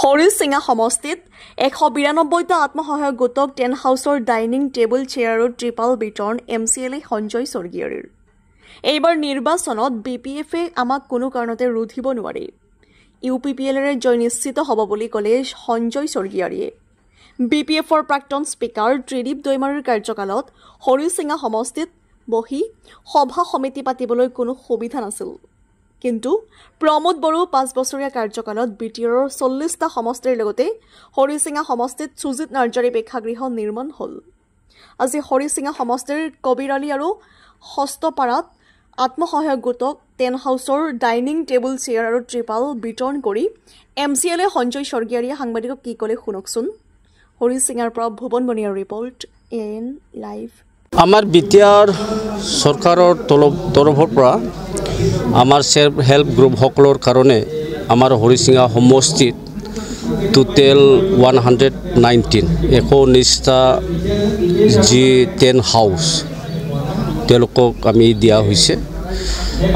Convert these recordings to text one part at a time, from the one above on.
হৰিচিঙা সমষ্টিত 192টা আত্মসহায়ক গোটক টেন্ট হাউচৰ ডাইনিং টেবুল চেয়াৰ আৰু ট্ৰিপাল বিতৰণ MCLA সঞ্জয় স্বৰ্গীয়াৰীৰ। এইবাৰ নিৰ্বাচনত BPF-এ আমাক কোনো কাৰণতে ৰুধিব নোৱাৰে। UPPL-ৰে জয় নিশ্চিত হ'ব বুলি ক'লে সঞ্জয় স্বৰ্গীয়াৰীয়ে। BPF-ৰ প্ৰাক্তন স্পীকাৰ ত্ৰিদীপ দৈমাৰীৰ কাৰ্যকালত হৰিচিঙা সমষ্টিত বহি সভা সমিতি পাতিবলৈ কোনো সুবিধা নাছিল। কিন্তু প্ৰমোদ বড়ো 5 বছৰীয়া কাৰ্যকালত BTR-ৰ 40টা সমষ্টিৰ লগতে হৰিচিঙা সমষ্টিত সুজিত নাৰ্জাৰী প্ৰেক্ষাগৃহ নিৰ্মাণ হ'ল। আজি হৰিচিঙা সমষ্টিৰ কবিৰালী আৰু হস্তপাৰাত আত্মসহায়ক গোটক টেন্ট হাউচৰ ডাইনিং টেবুল চেয়াৰ আৰু ট্ৰিপাল বিতৰণ কৰি MCLA সঞ্জয় স্বৰ্গীয়াৰীয়ে সাংবাদিকক কি ক'লে শুনকচোন। হৰিচিঙাৰ পৰা ভুৱন বনিয়াৰ ৰিপৰ্ট AN লাইভ। আমাৰ BTR চৰকাৰৰ তৰফৰ পৰা আমাৰ সেল্ফ হেল্প গ্ৰুপ সকলৰ কাৰণে আমাৰ হৰিচিঙা সমষ্টিত টোটেল 119টা যি টেন্ট হাউচ তেওঁলোকক আমি দিয়া হৈছে।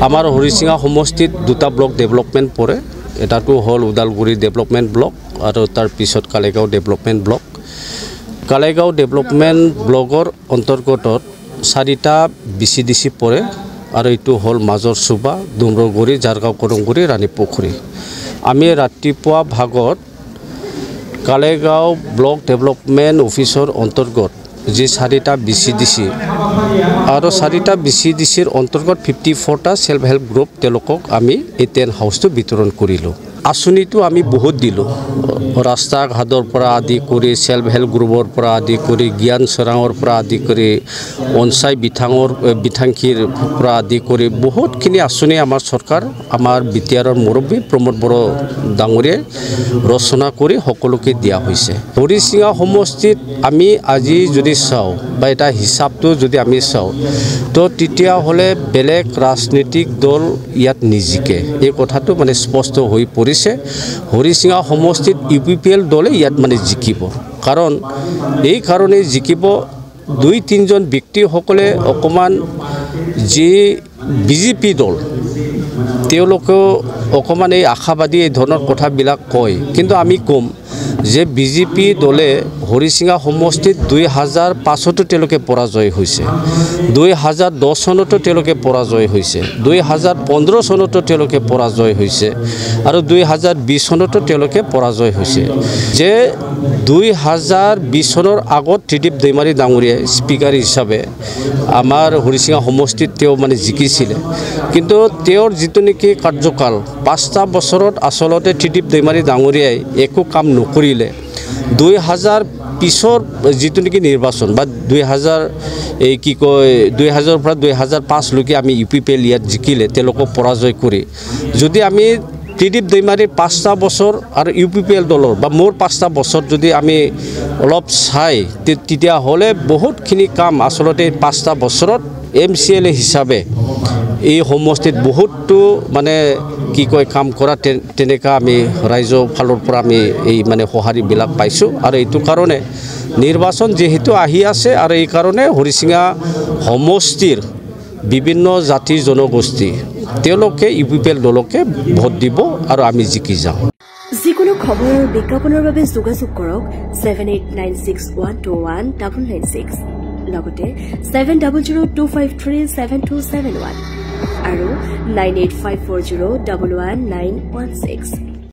আমাৰ হৰিচিঙা সমষ্টিত দুটা ব্লক ডেভেলপমেণ্ট পৰে, এটাটো হ'ল ওদালগুৰি ডেভেলপমেণ্ট ব্লক আৰু তাৰ পিছত কালেগাঁও ডেভেলপমেণ্ট ব্লক। কালেগাঁও ডেভেলপমেণ্ট ব্লকৰ অন্তৰ্গত 4টা BCDC পৰে আৰু এইটো হ'ল মাজৰ চুবা, ডুমৰগুৰি, জাৰগাঁও, কৰংগুৰি, ৰাণীপুখুৰী। আমি ৰাতিপুৱা ভাগত কালেগাঁও ব্লক ডেভেলপমেণ্ট অফিচৰ অন্তৰ্গত যি 4টা BCDC আৰু 4টা BCDCৰ অন্তৰ্গত 54টা সেল্ফ হেল্প গ্ৰুপ তেওঁলোকক আমি এই টেন্ট হাউচটো বিতৰণ কৰিলোঁ। আঁচনিটো আমি বহুত দিলোঁ, ৰাস্তা ঘাটৰ পৰা আদি কৰি সেল্ফ হেল্প গ্ৰুপৰ পৰা আদি কৰি জ্ঞান চৰাঙৰ পৰা আদি কৰি অঞ্চাই বিথাংখীৰ পৰা আদি কৰি বহুতখিনি আঁচনি আমাৰ চৰকাৰ আমাৰ BTR-ৰ মুৰব্বী প্ৰমোদ বড়ো ডাঙৰীয়াই ৰচনা কৰি সকলোকে দিয়া হৈছে। হৰিচিঙা সমষ্টিত আমি আজি যদি চাওঁ বা এটা হিচাপটো যদি আমি চাওঁ তো তেতিয়াহ'লে বেলেগ ৰাজনৈতিক দল ইয়াত নিজিকে, এই কথাটো মানে স্পষ্ট হৈ পৰিছে। হৰিচিঙা সমষ্টিত UPPL দলে ইয়াত মানে জিকিব, কাৰণ এই কাৰণে জিকিব 2-3জন ব্যক্তিসকলে অকণমান যি BJP দল তেওঁলোকেও অকণমান এই আশাবাদী এই ধৰণৰ কথাবিলাক কয়, কিন্তু আমি ক'ম যে BJP দলে হৰিচিঙা সমষ্টিত 2005তো তেওঁলোকে পৰাজয় হৈছে, 2010 চনতো তেওঁলোকে পৰাজয় হৈছে, 2015 চনতো তেওঁলোকে পৰাজয় হৈছে আৰু 2020 চনতো তেওঁলোকে পৰাজয় হৈছে। যে 2020 চনৰ আগত ত্ৰিদীপ দৈমাৰী ডাঙৰীয়াই স্পীকাৰ হিচাপে আমাৰ হৰিচিঙা সমষ্টিত তেওঁ মানে জিকিছিলে, কিন্তু তেওঁৰ যিটো নেকি কাৰ্যকাল 5টা বছৰত আচলতে ত্ৰিদীপ দৈমাৰী ডাঙৰীয়াই একো কাম নকৰিলে। 2000 পিছৰ যিটো নেকি নিৰ্বাচন বা 2000 পৰা 2005 লৈকে আমি UPPL ইয়াত জিকিলে তেওঁলোকক পৰাজয় কৰি। যদি আমি ত্ৰিদীপ দৈমাৰীৰ 5টা বছৰ আৰু UPPL দলৰ বা মোৰ 5টা বছৰ যদি আমি অলপ চাই তেতিয়াহ'লে বহুতখিনি কাম আচলতে 5টা বছৰত MCLA হিচাপে এই সমষ্টিত বহুতো মানে কি কয় কাম কৰা তেনেকা আমি ৰাইজৰ ফালৰ পৰা আমি এই মানে সঁহাৰিবিলাক পাইছোঁ। আৰু এইটো কাৰণে নিৰ্বাচন যিহেতু আহি আছে আৰু এই কাৰণে হৰিচিঙা সমষ্টিৰ বিভিন্ন জাতি জনগোষ্ঠী তেওঁলোকে UPPL দলকে ভোট দিব আৰু আমি জিকি যাওঁ। যিকোনো খবৰৰ বিজ্ঞাপনৰ বাবে যোগাযোগ কৰক 7896121996 লগতে 7002537271 আৰু 9854011916।